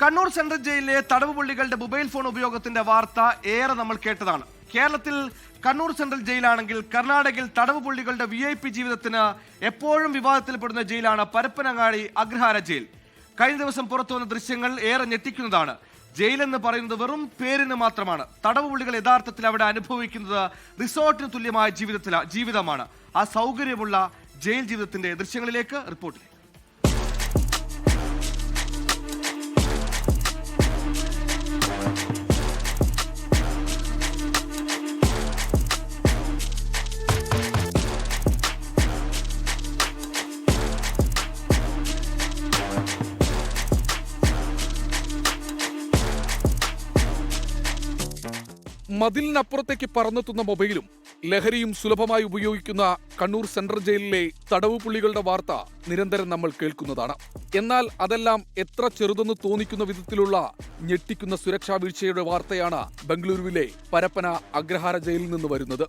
Kannur central ജയിലിലെ തടവ് പുള്ളികളുടെ mobile phone ഉപയോഗത്തിന്റെ വാർത്ത ഏറെ നമ്മൾ കേട്ടതാണ്. കേരളത്തിൽ കണ്ണൂർ സെൻട്രൽ ജയിലാണെങ്കിൽ കർണാടകയിൽ തടവ് പുള്ളികളുടെ VIP ജീവിതത്തിന് എപ്പോഴും വിവാദത്തിൽപ്പെടുന്ന ജയിലാണ് പരപ്പനങ്ങാടി അഗ്രഹാര ജയിൽ. കഴിഞ്ഞ ദിവസം പുറത്തുവന്ന ദൃശ്യങ്ങൾ ഏറെ ഞെട്ടിക്കുന്നതാണ്. ജയിലെന്ന് പറയുന്നത് വെറും പേരിന് മാത്രമാണ്. തടവ് പുള്ളികൾ യഥാർത്ഥത്തിൽ അവിടെ അനുഭവിക്കുന്നത് റിസോർട്ടിന് തുല്യമായ ജീവിതമാണ്. ആ സൗകര്യമുള്ള ജയിൽ ജീവിതത്തിന്റെ ദൃശ്യങ്ങളിലേക്ക് റിപ്പോർട്ടിലേക്ക്. മതിലിനപ്പുറത്തേക്ക് പറന്നെത്തുന്ന മൊബൈലും ലഹരിയും സുലഭമായി ഉപയോഗിക്കുന്ന കണ്ണൂർ സെൻട്രൽ ജയിലിലെ തടവ് പുള്ളികളുടെ വാർത്ത നിരന്തരം നമ്മൾ കേൾക്കുന്നതാണ്. എന്നാൽ അതെല്ലാം എത്ര ചെറുതെന്ന് തോന്നിക്കുന്ന വിധത്തിലുള്ള ഞെട്ടിക്കുന്ന സുരക്ഷാ വീഴ്ചയുടെ വാർത്തയാണ് ബംഗളൂരുവിലെ പരപ്പന അഗ്രഹാര ജയിലിൽ നിന്ന് വരുന്നത്.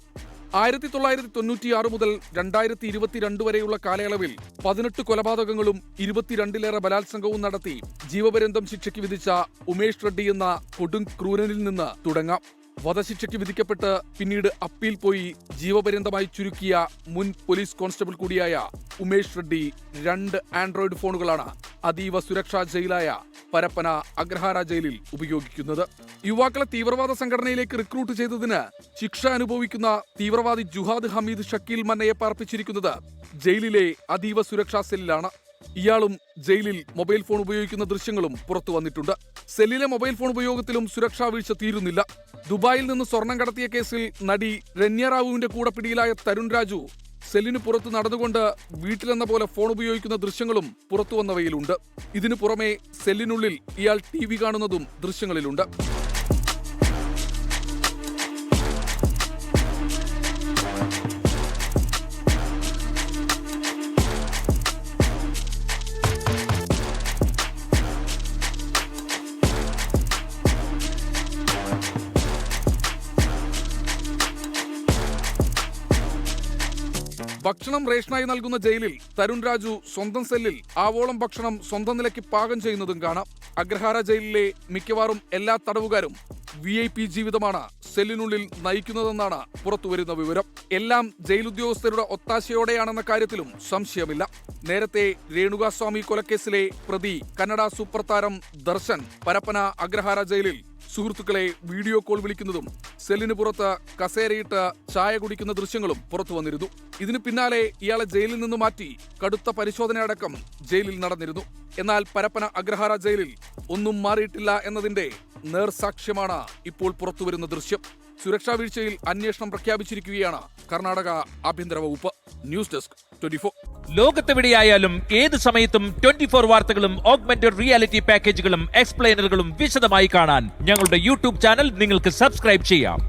1996 മുതൽ 2022 വരെയുള്ള കാലയളവിൽ 18 കൊലപാതകങ്ങളും 22ലേറെ ബലാത്സംഗവും നടത്തി ജീവപര്യന്തം ശിക്ഷയ്ക്ക് വിധിച്ച ഉമേഷ് റെഡ്ഡി എന്ന കൊടും ക്രൂരനിൽ നിന്ന് തുടങ്ങാം. വധശിക്ഷയ്ക്ക് വിധിക്കപ്പെട്ട് പിന്നീട് അപ്പീൽ പോയി ജീവപര്യന്തമായി ചുരുക്കിയ മുൻ പോലീസ് കോൺസ്റ്റബിൾ കൂടിയായ ഉമേഷ് റെഡ്ഡി 2 ആൻഡ്രോയിഡ് ഫോണുകളാണ് അതീവ സുരക്ഷാ ജയിലായ പരപ്പന അഗ്രഹാര ജയിലിൽ ഉപയോഗിക്കുന്നത്. യുവാക്കളെ തീവ്രവാദ സംഘടനയിലേക്ക് റിക്രൂട്ട് ചെയ്തതിന് ശിക്ഷ അനുഭവിക്കുന്ന തീവ്രവാദി ജുഹാദ് ഹമീദ് ഷക്കീൽ മന്നയെ പാർപ്പിച്ചിരിക്കുന്നത് ജയിലിലെ അതീവ സുരക്ഷാ സെല്ലിലാണ്. ഇയാളും ജയിലിൽ മൊബൈൽ ഫോൺ ഉപയോഗിക്കുന്ന ദൃശ്യങ്ങളും പുറത്തു വന്നിട്ടുണ്ട്. സെല്ലിലെ മൊബൈൽ ഫോൺ ഉപയോഗത്തിലും സുരക്ഷാ വീഴ്ച തീരുന്നില്ല. ദുബായിൽ നിന്ന് സ്വർണം കടത്തിയ കേസിൽ നടി രന്യ റാവുവിന്റെ കൂടെ പിടിയിലായ തരുൺ രാജു സെല്ലിന് പുറത്ത് നടന്നുകൊണ്ട് വീട്ടിലെന്ന പോലെ ഫോൺ ഉപയോഗിക്കുന്ന ദൃശ്യങ്ങളും പുറത്തു വന്നവയിലുണ്ട്. ഇതിനു പുറമെ സെല്ലിനുള്ളിൽ ഇയാൾ TV കാണുന്നതും ദൃശ്യങ്ങളിലുണ്ട്. ഭക്ഷണം റേഷനായി നൽകുന്ന ജയിലിൽ തരുൺ രാജു സ്വന്തം സെല്ലിൽ ആവോളം ഭക്ഷണം സ്വന്തം നിലയ്ക്ക് പാകം ചെയ്യുന്നതും കാണാം. അഗ്രഹാര ജയിലിലെ മിക്കവാറും എല്ലാ തടവുകാരും VIP ജീവിതമാണ് സെല്ലിനുള്ളിൽ നയിക്കുന്നതെന്നാണ് പുറത്തുവരുന്ന വിവരം. എല്ലാം ജയിൽ ഉദ്യോഗസ്ഥരുടെ ഒത്താശയോടെയാണെന്ന കാര്യത്തിലും സംശയമില്ല. നേരത്തെ രേണുകാസ്വാമി കൊലക്കേസിലെ പ്രതി കന്നഡ സൂപ്പർ താരം ദർശൻ പരപ്പന അഗ്രഹാര ജയിലിൽ സുഹൃത്തുക്കളെ വീഡിയോ കോൾ വിളിക്കുന്നതും സെല്ലിന് പുറത്ത് കസേരയിട്ട് ചായ കുടിക്കുന്ന ദൃശ്യങ്ങളും പുറത്തു വന്നിരുന്നു. ഇതിന് പിന്നാലെ ഇയാളെ ജയിലിൽ നിന്ന് മാറ്റി കടുത്ത പരിശോധനയടക്കം ജയിലിൽ നടന്നിരുന്നു. എന്നാൽ പരപ്പന അഗ്രഹാര ജയിലിൽ ഒന്നും മാറിയിട്ടില്ല എന്നതിന്റെ നേർസാക്ഷ്യമാണ് ഇപ്പോൾ പുറത്തുവരുന്ന ദൃശ്യം. സുരക്ഷാ വീഴ്ചയിൽ അന്വേഷണം പ്രഖ്യാപിച്ചിരിക്കുകയാണ് കർണാടക ആഭ്യന്തര വകുപ്പ്. News desk 24. ലോകത്തെവിടെയായാലും ഏത് സമയത്തും 24 വാർത്തകളും ഓഗ്മെന്റഡ് റിയാലിറ്റി പാക്കേജുകളും എക്സ്പ്ലെയിനറുകളും വിശദമായി കാണാൻ ഞങ്ങളുടെ YouTube ചാനൽ നിങ്ങൾക്ക് സബ്സ്ക്രൈബ് ചെയ്യാം.